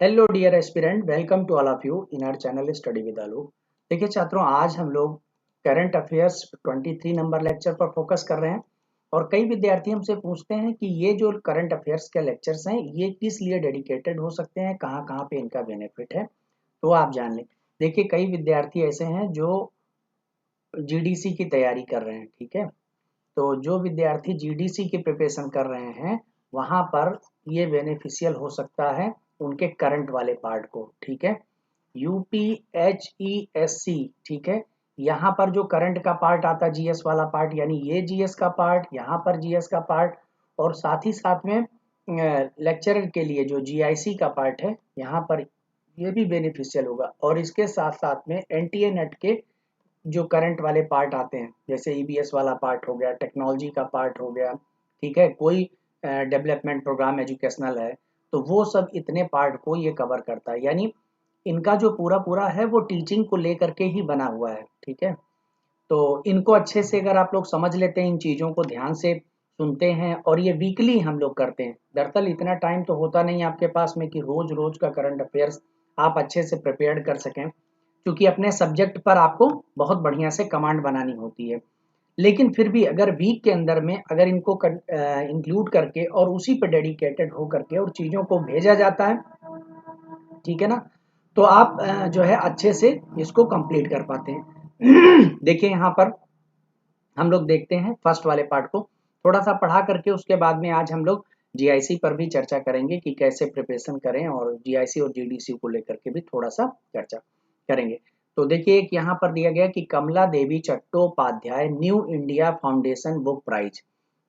Hello dear aspirant, welcome to all of you in our channel study with Alok. देखिए छात्रों, आज हम लोग करंट अफेयर्स 23 नंबर लेक्चर पर फोकस कर रहे हैं। और कई विद्यार्थी हमसे पूछते हैं कि ये जो करंट अफेयर्स के लेक्चर्स हैं ये किस लिए डेडिकेटेड हो सकते हैं, कहाँ कहाँ पे इनका बेनिफिट है, तो आप जान लें। देखिए कई विद्यार्थी ऐसे हैं जो जीडीसी की तैयारी कर रहे हैं, ठीक है। तो जो विद्यार्थी जीडीसी की प्रिपरेशन कर रहे हैं वहां पर ये बेनिफिशियल हो सकता है उनके करंट वाले पार्ट को, ठीक है। यूपीएचईएससी, ठीक है। यहाँ पर जो करंट का पार्ट आता है, जीएस वाला पार्ट, यानी ये जीएस का पार्ट, यहाँ पर जीएस का पार्ट, और साथ ही साथ में लेक्चरर के लिए जो जीआईसी का पार्ट है यहाँ पर ये भी बेनिफिशियल होगा। और इसके साथ साथ में एनटीए नेट के जो करंट वाले पार्ट आते हैं, जैसे ईबीएस वाला पार्ट हो गया, टेक्नोलॉजी का पार्ट हो गया, ठीक है, कोई डेवलपमेंट प्रोग्राम एजुकेशनल है, तो वो सब इतने पार्ट को ये कवर करता है। यानी इनका जो पूरा पूरा है वो टीचिंग को लेकर के ही बना हुआ है, ठीक है। तो इनको अच्छे से अगर आप लोग समझ लेते हैं, इन चीज़ों को ध्यान से सुनते हैं, और ये वीकली हम लोग करते हैं। दरअसल इतना टाइम तो होता नहीं आपके पास में कि रोज रोज का करंट अफेयर्स आप अच्छे से प्रिपेयर कर सकें, क्योंकि अपने सब्जेक्ट पर आपको बहुत बढ़िया से कमांड बनानी होती है। लेकिन फिर भी अगर वीक के अंदर में अगर इनको इंक्लूड करके और उसी पर डेडिकेटेड हो करके और चीज़ों को भेजा जाता है, ठीक है ना, तो आप जो है अच्छे से इसको कंप्लीट कर पाते हैं। देखिए यहाँ पर हम लोग देखते हैं फर्स्ट वाले पार्ट को थोड़ा सा पढ़ा करके, उसके बाद में आज हम लोग जीआईसी पर भी चर्चा करेंगे कि कैसे प्रिपरेशन करें, और जीआईसी और जीडीसी को लेकर के भी थोड़ा सा चर्चा करेंगे। तो देखिए एक यहाँ पर दिया गया कि Kamala Devi Chattopadhyay new India foundation book prize.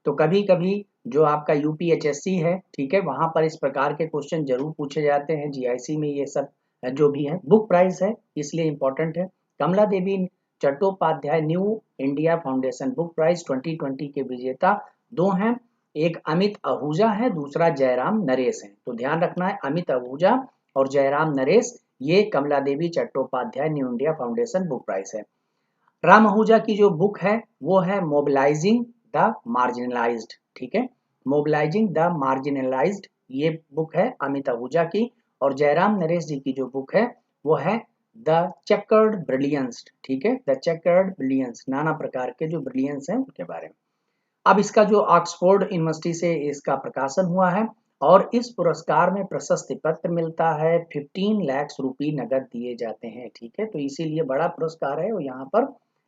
तो कभी कभी जो आपका यूपीएचएससी है, ठीक है, वहां पर इस प्रकार के क्वेश्चन जरूर पूछे जाते हैं। जीआईसी में ये सब जो भी है बुक प्राइज है, इसलिए इंपॉर्टेंट है। Kamala Devi Chattopadhyay new India foundation book prize 2020 के विजेता दो हैं, एक अमित आहूजा है, दूसरा जयराम नरेश है। तो ध्यान रखना है, अमित आहूजा और जयराम नरेश, ये Kamala Devi Chattopadhyay new India foundation book prize है। राम आहूजा की जो बुक है वो है मोबिलाइजिंग द मार्जिनलाइज्ड, ठीक है, मोबिलाइजिंग द मार्जिनलाइज्ड, ये बुक है अमित आहूजा की। और जयराम नरेश जी की जो बुक है वो है द चेकर्ड ब्रिलियंस, ठीक है, द चेकर्ड ब्रिलियंस, नाना प्रकार के जो ब्रिलियंस हैं उनके बारे में। अब इसका जो ऑक्सफोर्ड यूनिवर्सिटी से इसका प्रकाशन हुआ है, और इस पुरस्कार में प्रशस्ति पत्र मिलता है, 15 लाख रुपए नगद दिए जाते हैं, ठीक है। तो इसीलिए बड़ा पुरस्कार है, और यहाँ पर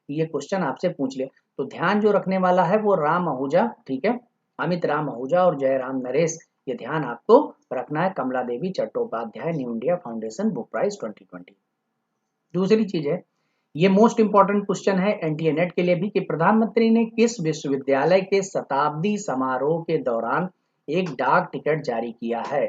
ये क्वेश्चन आपसे पूछ ले तो ध्यान जो रखने वाला है वो राम आहूजा, ठीक है, अमित राम आहूजा और जयराम नरेश, ये ध्यान आपको रखना है। Kamala Devi Chattopadhyay new India foundation book prize 2020। दूसरी चीज है, ये मोस्ट इंपॉर्टेंट क्वेश्चन है एनटीए नेट के लिए भी, कि प्रधानमंत्री ने किस विश्वविद्यालय के शताब्दी समारोह के दौरान एक डाक टिकट जारी किया है।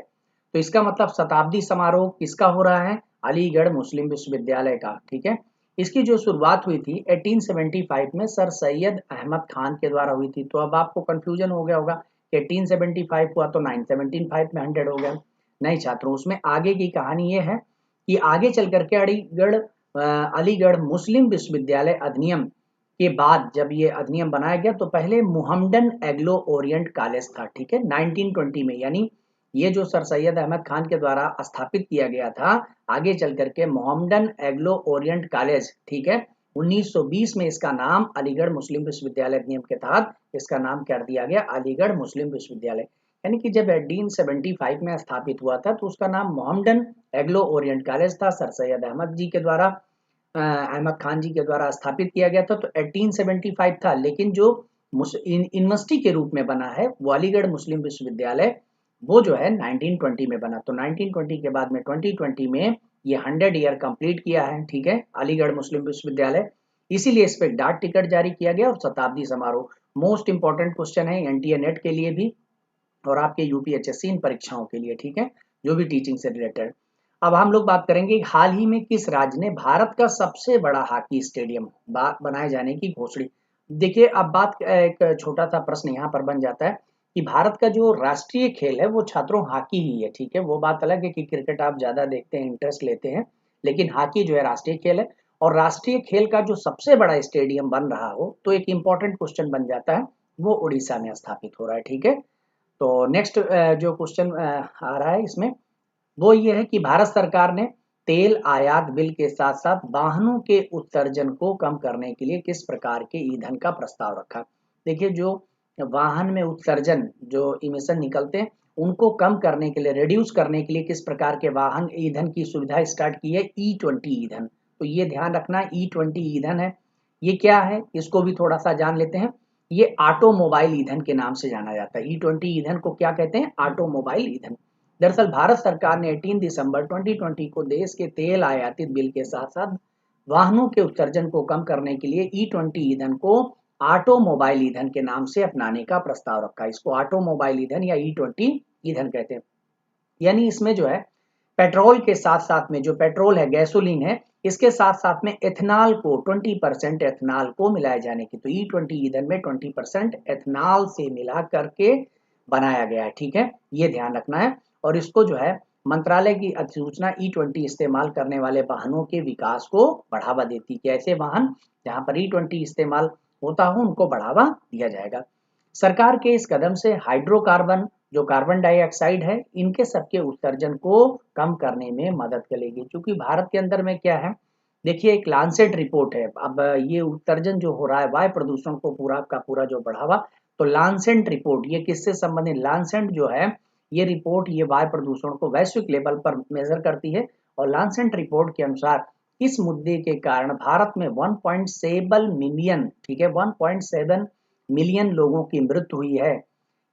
तो इसका मतलब शताब्दी समारोह किसका हो रहा है, अलीगढ़ मुस्लिम विश्वविद्यालय का, ठीक है। इसकी जो शुरुआत हुई थी 1875 में सर सैयद अहमद खान के द्वारा हुई थी। तो अब आपको कंफ्यूजन हो गया होगा कि 1875 हुआ तो 975 में 100 हो गया। नहीं छात्रों, उसमें आगे की कहानी ये है कि आगे चल करके अलीगढ़ मुस्लिम विश्वविद्यालय अधिनियम के बाद जब ये अधिनियम बनाया गया तो पहले मुहम्मडन एग्लो ओरिएंट कॉलेज था, ठीक है, 1920 में। यानी ये जो सर सैयद अहमद खान के द्वारा स्थापित किया गया था, आगे चल करके मोहम्मडन एग्लो ओरिएंट कॉलेज, ठीक है, 1920 में इसका नाम अलीगढ़ मुस्लिम विश्वविद्यालय अधिनियम के तहत इसका नाम कर दिया गया अलीगढ़ मुस्लिम विश्वविद्यालय। यानी कि जब 1875 में स्थापित हुआ था तो उसका नाम मोहम्मडन एग्लो ओरिएंट कॉलेज था, सर सैयद अहमद जी के द्वारा अहमद खान जी के द्वारा स्थापित किया गया था। तो 1875 था, लेकिन जो यूनिवर्सिटी के रूप में बना है वो अलीगढ़ मुस्लिम विश्वविद्यालय, वो जो है 1920 में बना। तो 1920 के बाद में 2020 में ये 100 ईयर कंप्लीट किया है, ठीक है, अलीगढ़ मुस्लिम विश्वविद्यालय। इसीलिए इस पर डाक टिकट जारी किया गया। और शताब्दी समारोह मोस्ट इंपॉर्टेंट क्वेश्चन है एनटीए नेट के लिए भी और आपके यूपीएचएससी इन परीक्षाओं के लिए, ठीक है, जो भी टीचिंग से रिलेटेड। अब हम लोग बात करेंगे हाल ही में किस राज्य ने भारत का सबसे बड़ा हॉकी स्टेडियम बनाए जाने की घोषणा। देखिए अब बात एक छोटा सा प्रश्न यहाँ पर बन जाता है कि भारत का जो राष्ट्रीय खेल है वो छात्रों हॉकी ही है, ठीक है। वो बात अलग है कि क्रिकेट आप ज्यादा देखते हैं, इंटरेस्ट लेते हैं, लेकिन हॉकी जो है राष्ट्रीय खेल है। और राष्ट्रीय खेल का जो सबसे बड़ा स्टेडियम बन रहा हो तो एक इंपॉर्टेंट क्वेश्चन बन जाता है, वो उड़ीसा में स्थापित हो रहा है, ठीक है। तो नेक्स्ट जो क्वेश्चन आ रहा है इसमें, वो ये है कि भारत सरकार ने तेल आयात बिल के साथ साथ वाहनों के उत्सर्जन को कम करने के लिए किस प्रकार के ईंधन का प्रस्ताव रखा। देखिए, जो वाहन में उत्सर्जन, जो इमिशन निकलते हैं, उनको कम करने के लिए, रिड्यूस करने के लिए किस प्रकार के वाहन ईंधन की सुविधा स्टार्ट की है, E20 ईंधन। तो ये ध्यान रखना, E20 ईंधन है। ये क्या है, इसको भी थोड़ा सा जान लेते हैं। ये ऑटोमोबाइल ईंधन के नाम से जाना जाता है। E20 ईंधन को क्या कहते हैं, ऑटोमोबाइल ईंधन। दरअसल भारत सरकार ने 18 दिसंबर 2020 को देश के तेल आयातित बिल के साथ साथ वाहनों के उत्सर्जन को कम करने के लिए E20 ईंधन को ऑटोमोबाइल ईंधन के नाम से अपनाने का प्रस्ताव रखा। इसको ऑटोमोबाइल ईंधन या E20 ईंधन कहते हैं। यानी इसमें जो है पेट्रोल के साथ साथ में, जो पेट्रोल है, गैसोलीन है, इसके साथ साथ में एथेनॉल को 20% एथेनॉल को मिलाए जाने की। तो E20 ईंधन में 20% एथेनॉल से मिला करके बनाया गया है। ठीक है, ये ध्यान रखना है। और इसको जो है मंत्रालय की अधिसूचना E20 इस्तेमाल करने वाले वाहनों के विकास को बढ़ावा देती है। ऐसे वाहन जहां पर E20 इस्तेमाल होता हो उनको बढ़ावा दिया जाएगा। सरकार के इस कदम से हाइड्रोकार्बन, जो कार्बन डाइऑक्साइड है, इनके सबके उत्सर्जन को कम करने में मदद करेगी। क्योंकि भारत के अंदर में क्या है, देखिए, एक लांसेट रिपोर्ट है। अब ये उत्सर्जन जो हो रहा है, वायु प्रदूषण को पूरा का पूरा जो बढ़ावा, तो लांसेट रिपोर्ट ये किससे संबंधित, लांसेट जो है ये रिपोर्ट, ये वायु प्रदूषण को वैश्विक लेवल पर मेजर करती है। और लांसेट रिपोर्ट के अनुसार इस मुद्दे के कारण भारत में 1.7 मिलियन, ठीक है, 1.7 मिलियन लोगों की मृत्यु हुई है।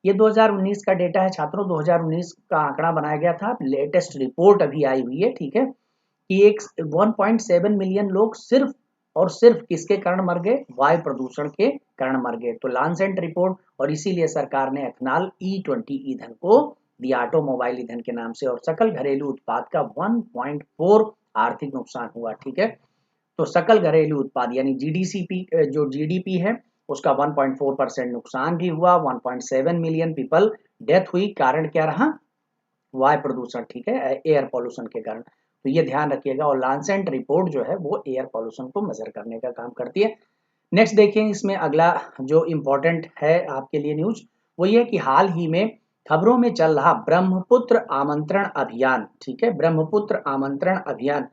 ये 2019 का डेटा है छात्रों, 2019 का आंकड़ा बनाया गया था। लेटेस्ट रिपोर्ट अभी आई हुई है। ठीक है, कि एक 1.7 मिलियन लोग सिर्फ और सिर्फ किसके कारण मर गए, वायु प्रदूषण के कारण मर गए। तो लांसेट रिपोर्ट, और इसीलिए सरकार ने एथेनॉल E20 ईंधन को दिया ऑटोमोबाइल ईंधन के नाम से। और सकल घरेलू उत्पाद का 1.4 आर्थिक नुकसान हुआ। ठीक है, तो सकल घरेलू उत्पाद यानी जीडीसीपी, जो जीडीपी है, उसका 1.4% नुकसान भी हुआ। 1.7 मिलियन पीपल डेथ हुई। कारण क्या रहा, वायु प्रदूषण। ठीक है, एयर पॉल्यूशन के कारण। तो ये ध्यान रखिएगा। और लांसेट रिपोर्ट जो है वो एयर पॉल्यूशन को मेजर करने का काम करती है। नेक्स्ट देखिए, इसमें अगला जो इम्पोर्टेंट है आपके लिए न्यूज, वो ये कि हाल ही में खबरों में चल रहा ब्रह्मपुत्र आमंत्रण अभियान। ठीक है, ब्रह्मपुत्र आमंत्रण अभियान,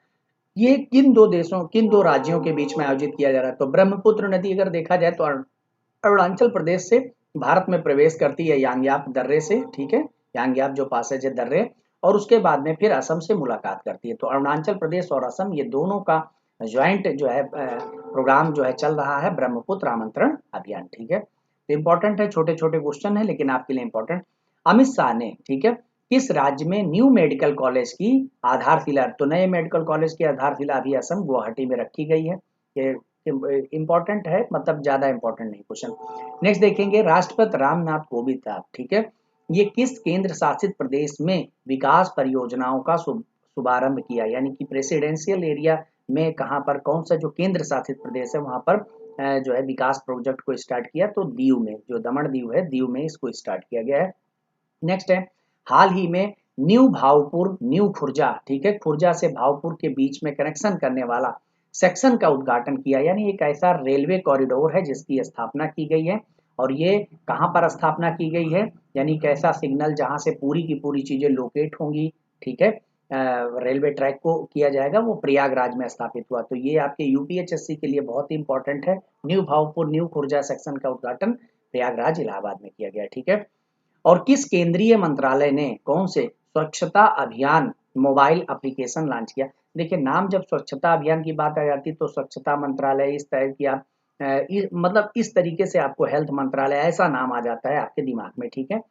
ये किन दो देशों, किन दो राज्यों के बीच में आयोजित किया जा रहा है। तो ब्रह्मपुत्र नदी अगर देखा जाए तो अरुणाचल प्रदेश से भारत में प्रवेश करती है यांग्याप दर्रे से। ठीक है, यांग्याप जो पासेज है दर्रे, और उसके बाद में फिर असम से मुलाकात करती है। तो अरुणाचल प्रदेश और असम, ये दोनों का ज्वाइंट जो है प्रोग्राम जो है चल रहा है, ब्रह्मपुत्र आमंत्रण अभियान। ठीक है, तो इंपॉर्टेंट है, छोटे छोटे क्वेश्चन है लेकिन आपके लिए इंपॉर्टेंट। अमित शाह ने, ठीक है, किस राज्य में न्यू मेडिकल कॉलेज की आधारशिला, तो नए मेडिकल कॉलेज की आधारशिला अभी असम गुवाहाटी में रखी गई है। ये इंपॉर्टेंट है, मतलब ज्यादा इंपॉर्टेंट नहीं क्वेश्चन। नेक्स्ट देखेंगे, राष्ट्रपति रामनाथ कोविंद साहब, ठीक है, ये किस केंद्र शासित प्रदेश में विकास परियोजनाओं का शुभारंभ किया, यानी कि प्रेसिडेंशियल एरिया में कहां पर, कौन सा जो केंद्र शासित प्रदेश है वहां पर जो है विकास प्रोजेक्ट को स्टार्ट किया, तो दीव में, जो दमन दीव है, दीव में इसको स्टार्ट किया गया है। नेक्स्ट है, हाल ही में न्यू भावपुर न्यू खुर्जा, ठीक है, खुर्जा से भावपुर के बीच में कनेक्शन करने वाला सेक्शन का उद्घाटन किया। यानी एक ऐसा रेलवे कॉरिडोर है जिसकी स्थापना की गई है। और ये कहां पर स्थापना की गई है, यानी कैसा सिग्नल जहां से पूरी की पूरी चीजें लोकेट होंगी। ठीक है, रेलवे ट्रैक को किया जाएगा, वो प्रयागराज में स्थापित हुआ। तो ये आपके यूपीएचएससी के लिए बहुत ही इंपॉर्टेंट है। New Bhavpur new Khurja section का उद्घाटन प्रयागराज इलाहाबाद में किया गया। ठीक है, और किस केंद्रीय मंत्रालय ने कौन से स्वच्छता अभियान मोबाइल एप्लीकेशन लॉन्च किया। देखिए, नाम जब स्वच्छता अभियान की बात आ जाती है तो स्वच्छता मंत्रालय, इस तरह की आप मतलब इस तरीके से आपको हेल्थ मंत्रालय ऐसा नाम आ जाता है आपके दिमाग में। ठीक है,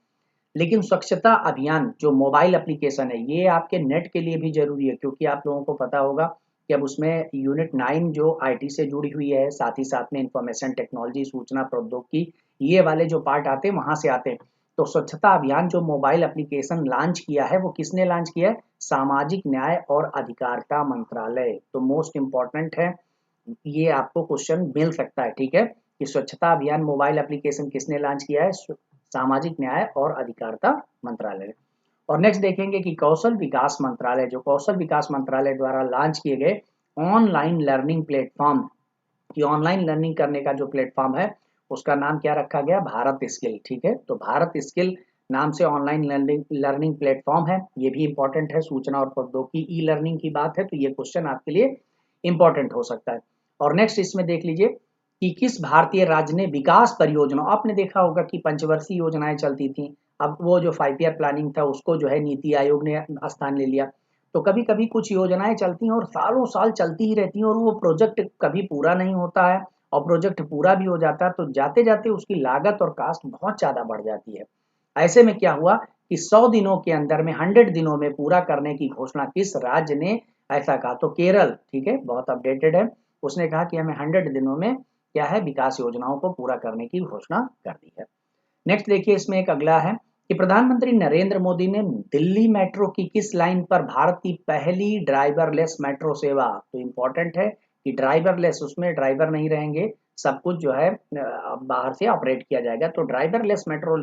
लेकिन स्वच्छता अभियान जो मोबाइल एप्लीकेशन है, ये आपके नेट के लिए भी जरूरी है। क्योंकि आप लोगों को पता होगा कि अब उसमें यूनिट 9 जो आईटी से जुड़ी हुई है, साथ ही साथ में इंफॉर्मेशन टेक्नोलॉजी, सूचना प्रौद्योगिकी, ये वाले जो पार्ट आते हैं वहां से आते हैं। तो स्वच्छता अभियान जो मोबाइल एप्लीकेशन लॉन्च किया है, वो किसने लॉन्च किया है, सामाजिक न्याय और अधिकारिता मंत्रालय। तो मोस्ट इंपॉर्टेंट है, ये आपको क्वेश्चन मिल सकता है। ठीक है, कि स्वच्छता अभियान मोबाइल एप्लीकेशन किसने लॉन्च किया है, सामाजिक न्याय और अधिकारिता मंत्रालय। और नेक्स्ट देखेंगे कि कौशल विकास मंत्रालय, जो कौशल विकास मंत्रालय द्वारा लॉन्च किए गए ऑनलाइन लर्निंग प्लेटफॉर्म, कि ऑनलाइन लर्निंग करने का जो प्लेटफॉर्म है उसका नाम क्या रखा गया, भारत स्किल। ठीक है, तो भारत स्किल नाम से ऑनलाइन लर्निंग प्लेटफॉर्म है, ये भी इंपॉर्टेंट है। सूचना और प्रौद्योगिकी ई लर्निंग की बात है तो ये क्वेश्चन आपके लिए इंपॉर्टेंट हो सकता है। और नेक्स्ट इसमें देख लीजिए कि किस भारतीय राज्य ने विकास परियोजना, आपने देखा होगा कि पंचवर्षीय योजनाएं चलती थी, अब वो जो 5 ईयर प्लानिंग था उसको जो है नीति आयोग ने स्थान ले लिया। तो कभी कभी कुछ योजनाएं चलती हैं और सालों साल चलती ही रहती हैं और वो प्रोजेक्ट कभी पूरा नहीं होता है, और प्रोजेक्ट पूरा भी हो जाता है तो जाते जाते उसकी लागत और कास्ट बहुत ज़्यादा बढ़ जाती है। ऐसे में क्या हुआ कि 100 दिनों के अंदर में 100 दिनों में पूरा करने की घोषणा किस राज्य ने ऐसा कहा, तो केरल, ठीक है, बहुत अपडेटेड है, उसने कहा कि हमें 100 दिनों में क्या है विकास योजनाओं को पूरा करने की घोषणा कर दी है। नेक्स्ट देखिए इसमें एक अगला है कि प्रधानमंत्री नरेंद्र मोदी ने दिल्ली मेट्रो की किस लाइन पर भारत की पहली ड्राइवरलेस मेट्रो सेवा, तो इंपॉर्टेंट है कि ड्राइवरलेस, उसमें ड्राइवर नहीं रहेंगे, सब कुछ जो है बाहर से ऑपरेट किया जाएगा। तो ड्राइवरलेस मेट्रो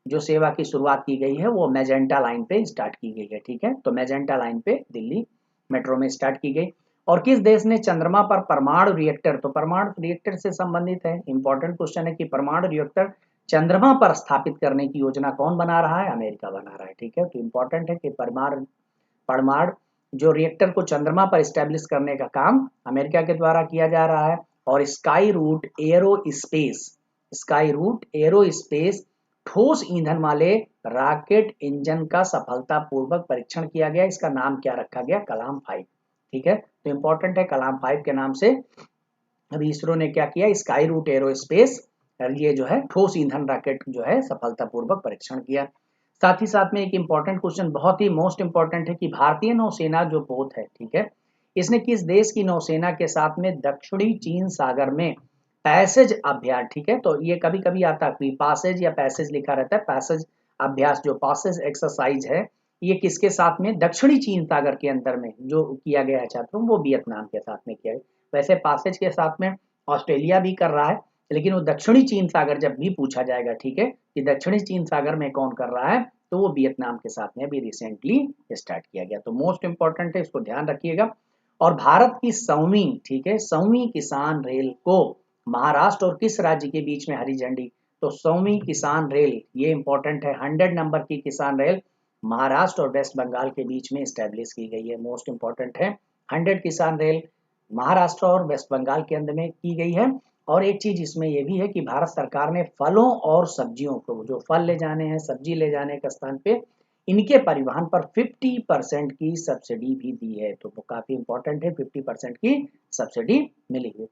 जो सेवा की शुरुआत की गई है वो मैजेंटा लाइन पे स्टार्ट की गई है, ठीक है, तो मैजेंटा लाइन पे दिल्ली मेट्रो में स्टार्ट की गई। और किस देश ने चंद्रमा पर परमाणु रिएक्टर, तो परमाणु रिएक्टर से संबंधित है, इंपॉर्टेंट क्वेश्चन है कि परमाणु रिएक्टर चंद्रमा पर स्थापित करने की योजना कौन बना रहा है, अमेरिका बना रहा है, ठीक है, तो इंपॉर्टेंट है कि परमाणु परमाणु जो रिएक्टर को चंद्रमा पर स्टैब्लिश करने का काम अमेरिका के द्वारा किया जा रहा है। और स्काई रूट एरो स्पेस ठोस ईंधन वाले रॉकेट इंजन का सफलतापूर्वक परीक्षण किया गया, इसका नाम क्या रखा गया, कलाम 5, ठीक है, तो इंपॉर्टेंट है कलाम 5 के नाम से अभी इसरो ने क्या किया, स्काई रूट एरोस्पेस, ये जो है ठोस ईंधन रॉकेट जो है सफलतापूर्वक परीक्षण किया। साथ ही साथ में एक इंपॉर्टेंट क्वेश्चन, बहुत ही मोस्ट इंपॉर्टेंट है कि भारतीय नौसेना जो पोत है, ठीक है, इसने किस देश की नौसेना के साथ में दक्षिणी चीन सागर में पैसेज अभ्यास, ठीक है, तो ये कभी कभी आता है पासेज या पैसेज लिखा रहता है, पैसेज अभ्यास जो पासेज एक्सरसाइज है ये किसके साथ में, दक्षिणी चीन सागर के अंदर में जो किया गया है छात्रों, वो वियतनाम के साथ में किया है। वैसे पासेज के साथ में ऑस्ट्रेलिया भी कर रहा है, लेकिन वो दक्षिणी चीन सागर जब भी पूछा जाएगा, ठीक है, कि दक्षिणी चीन सागर में कौन कर रहा है, तो वो वियतनाम के साथ में अभी रिसेंटली स्टार्ट किया गया, तो मोस्ट इंपॉर्टेंट है, इसको ध्यान रखिएगा। और भारत की 100वीं, ठीक है, 100वीं किसान रेल को महाराष्ट्र और किस राज्य के बीच में हरी झंडी, तो 100वीं किसान रेल, ये इंपॉर्टेंट है, 100 नंबर की किसान रेल महाराष्ट्र और वेस्ट बंगाल के बीच में स्टैब्लिश की गई है, मोस्ट इंपॉर्टेंट है, 100 किसान रेल महाराष्ट्र और वेस्ट बंगाल के अंदर में की गई है। और एक चीज इसमें यह भी है कि भारत सरकार ने फलों और सब्जियों को, जो फल ले जाने हैं, सब्जी ले जाने के स्थान पे, इनके परिवहन पर 50% की सब्सिडी भी दी है, तो वो काफी इंपॉर्टेंट है, 50% की सब्सिडी मिली है।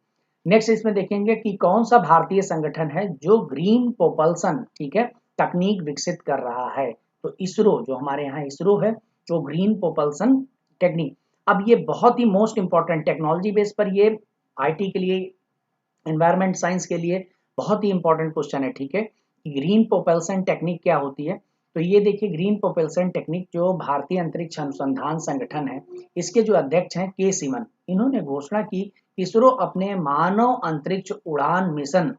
नेक्स्ट इसमें देखेंगे कि कौन सा भारतीय संगठन है जो ग्रीन प्रोपल्सन, ठीक है, तकनीक विकसित कर रहा है, तो इसरो, जो हमारे यहाँ इसरो है, जो ग्रीन प्रोपल्सन टेक्निक, अब ये बहुत ही मोस्ट इंपॉर्टेंट टेक्नोलॉजी बेस पर, ये आईटी के लिए, एनवायरमेंट साइंस के लिए बहुत ही इंपॉर्टेंट क्वेश्चन है, ठीक है, कि ग्रीन प्रोपल्सन टेक्निक क्या होती है, तो ये देखिए ग्रीन प्रोपल्सन टेक्निक जो भारतीय अंतरिक्ष अनुसंधान संगठन है, इसके जो अध्यक्ष हैं के सिवन, इन्होंने घोषणा की इसरो अपने मानव अंतरिक्ष उड़ान मिशन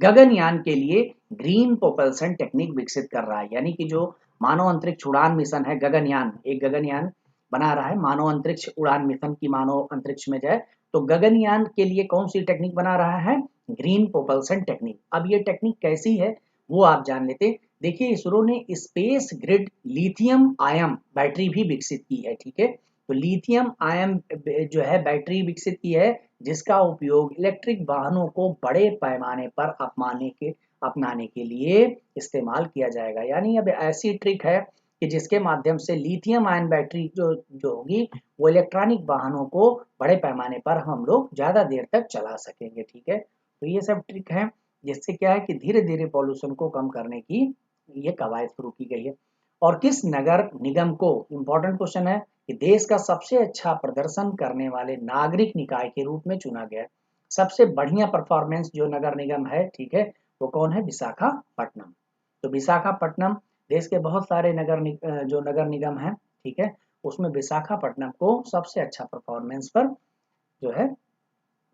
गगनयान के लिए ग्रीन प्रोपल्सन टेक्निक विकसित कर रहा है, यानी कि जो मानव अंतरिक्ष उड़ान मिशन है गगनयान, एक गगनयान बना रहा है, मानव अंतरिक्ष उड़ान मिशन की मानव अंतरिक्ष में जाए, तो गगनयान के लिए कौन सी टेक्निक बना रहा है, ग्रीन प्रोपल्सन टेक्निक। अब ये टेक्निक कैसी है वो आप जान लेते। देखिए इसरो ने space grid lithium ion battery भी विकसित की है, ठीक है, तो लिथियम आयन जो है बैटरी विकसित की है, जिसका उपयोग इलेक्ट्रिक वाहनों को बड़े पैमाने पर अपनाने के लिए इस्तेमाल किया जाएगा। यानी अब ऐसी ट्रिक है कि जिसके माध्यम से लिथियम आयन बैटरी जो होगी वो इलेक्ट्रॉनिक वाहनों को बड़े पैमाने पर हम लोग ज़्यादा देर तक चला सकेंगे, ठीक है, तो ये सब ट्रिक है जिससे क्या है कि धीरे धीरे पॉल्यूशन को कम करने की ये कवायद शुरू की गई है। और किस नगर निगम को, इंपॉर्टेंट क्वेश्चन है, कि देश का सबसे अच्छा प्रदर्शन करने वाले नागरिक निकाय के रूप में चुना गया है। सबसे बढ़िया परफॉर्मेंस जो नगर निगम है, ठीक है, वो कौन है, विशाखापट्टनम। तो विशाखापट्टनम देश के बहुत सारे जो नगर निगम हैं, ठीक है, उसमें विशाखापट्टनम को सबसे अच्छा परफॉर्मेंस पर जो है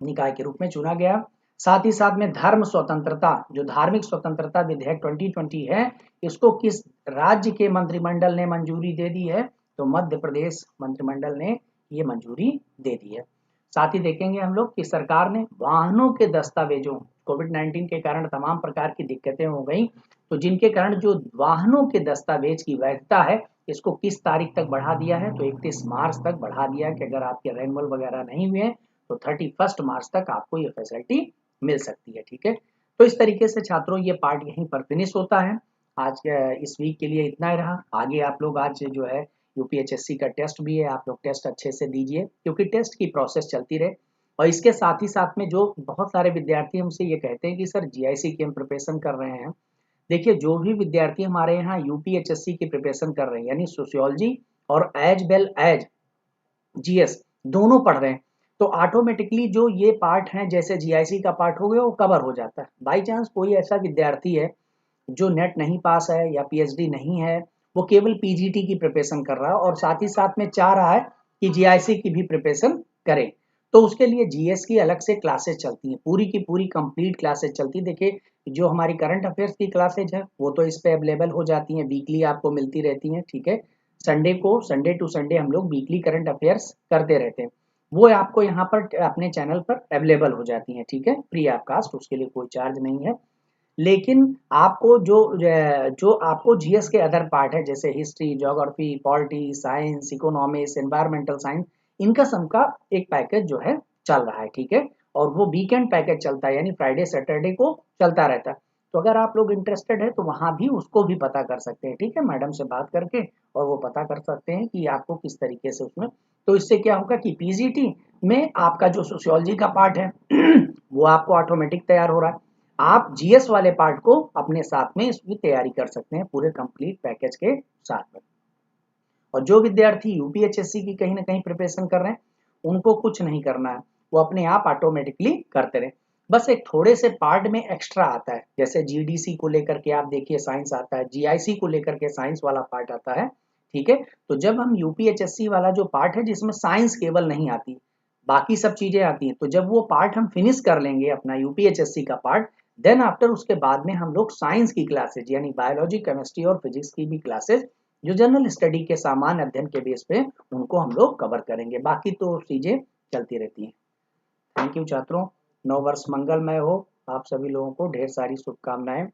निकाय के रूप में चुना गया। साथ ही साथ में धर्म स्वतंत्रता, जो धार्मिक स्वतंत्रता विधेयक 2020 है, इसको किस राज्य के मंत्रिमंडल ने मंजूरी दे दी है, तो मध्य प्रदेश मंत्रिमंडल ने ये मंजूरी दे दी है। साथ ही देखेंगे हम लोग कि सरकार ने वाहनों के दस्तावेजों, कोविड-19 के कारण तमाम प्रकार की दिक्कतें हो गई, तो जिनके कारण जो वाहनों के दस्तावेज की वैधता है, इसको किस तारीख तक बढ़ा दिया है, तो 31 मार्च तक बढ़ा दिया है कि अगर आपके रेनुअल वगैरह नहीं हुए हैं तो 31 मार्च तक आपको ये फैसिलिटी मिल सकती है। ठीक है, तो इस तरीके से छात्रों ये पार्ट यहीं पर फिनिश होता है। आज के इस वीक के लिए इतना ही रहा। आगे आप लोग आज जो है यूपीएचएससी का टेस्ट भी है, आप लोग टेस्ट अच्छे से दीजिए क्योंकि टेस्ट की प्रोसेस चलती रहे। और इसके साथ ही साथ में जो बहुत सारे विद्यार्थी हमसे ये कहते हैं कि सर जीआईसी की हम प्रिपरेशन कर रहे हैं। देखिए, जो भी विद्यार्थी हमारे यहाँ यूपीएचएससी की प्रिपरेशन कर रहे हैं यानी सोशियोलॉजी और एज वेल एज जीएस दोनों पढ़ रहे हैं, तो ऑटोमेटिकली जो ये पार्ट हैं जैसे जीआईसी का पार्ट हो गया वो कवर हो जाता है। बाई चांस कोई ऐसा विद्यार्थी है जो नेट नहीं पास है या पीएचडी नहीं है, वो केवल पीजीटी की प्रिपरेशन कर रहा है और साथ ही साथ में चाह रहा है कि जीआईसी की भी प्रिपरेशन करे, तो उसके लिए जीएस की अलग से क्लासेस चलती हैं, पूरी की पूरी कंप्लीट क्लासेस चलती है। देखिए, जो हमारी करंट अफेयर्स की क्लासेज है वो तो इस पे अवेलेबल हो जाती हैं, वीकली आपको मिलती रहती हैं। ठीक है, संडे को संडे टू संडे हम लोग वीकली करंट अफेयर्स करते रहते हैं, वो आपको यहाँ पर अपने चैनल पर अवेलेबल हो जाती हैं। ठीक है, फ्री ऑफ कास्ट, उसके लिए कोई चार्ज नहीं है। लेकिन आपको जो आपको जीएस के अदर पार्ट है जैसे history, geography, polity, science, economics, environmental science, इनका सबका एक पैकेज जो है चल रहा है। ठीक है, और वो वीकेंड पैकेज चलता है यानी फ्राइडे सैटरडे को चलता रहता है। तो अगर आप लोग इंटरेस्टेड है तो वहां भी उसको भी पता कर सकते हैं। ठीक है, मैडम से बात करके और वो पता कर सकते हैं कि आपको किस तरीके से उसमें, तो इससे क्या होगा कि पीजीटी में आपका जो सोशियोलॉजी का पार्ट है वो आपको ऑटोमेटिक तैयार हो रहा है। आप जीएस वाले पार्ट को अपने साथ में इसकी तैयारी कर सकते हैं पूरे कंप्लीट पैकेज के साथ में। और जो विद्यार्थी यूपीएचएससी की कहीं ना कहीं प्रिपरेशन कर रहे हैं उनको कुछ नहीं करना है, वो अपने आप ऑटोमेटिकली करते रहे। बस एक थोड़े से पार्ट में एक्स्ट्रा आता है, जैसे जीडीसी को लेकर के आप देखिए साइंस आता है, जीआईसी को लेकर के साइंस वाला पार्ट आता है। ठीक है, तो जब हम यूपीएचएससी वाला जो पार्ट है जिसमें साइंस केवल नहीं आती, बाकी सब चीजें आती हैं, तो जब वो पार्ट हम फिनिश कर लेंगे अपना यूपीएचएससी का पार्ट, देन आफ्टर उसके बाद में हम लोग साइंस की क्लासेज यानी बायोलॉजी, केमिस्ट्री और फिजिक्स की भी क्लासेज जो जनरल स्टडी के सामान्य अध्ययन के बेस पे उनको हम लोग कवर करेंगे। बाकी तो चीजें चलती रहती हैं। थैंक यू छात्रों, नव वर्ष मंगलमय हो। आप सभी लोगों को ढेर सारी शुभकामनाएं।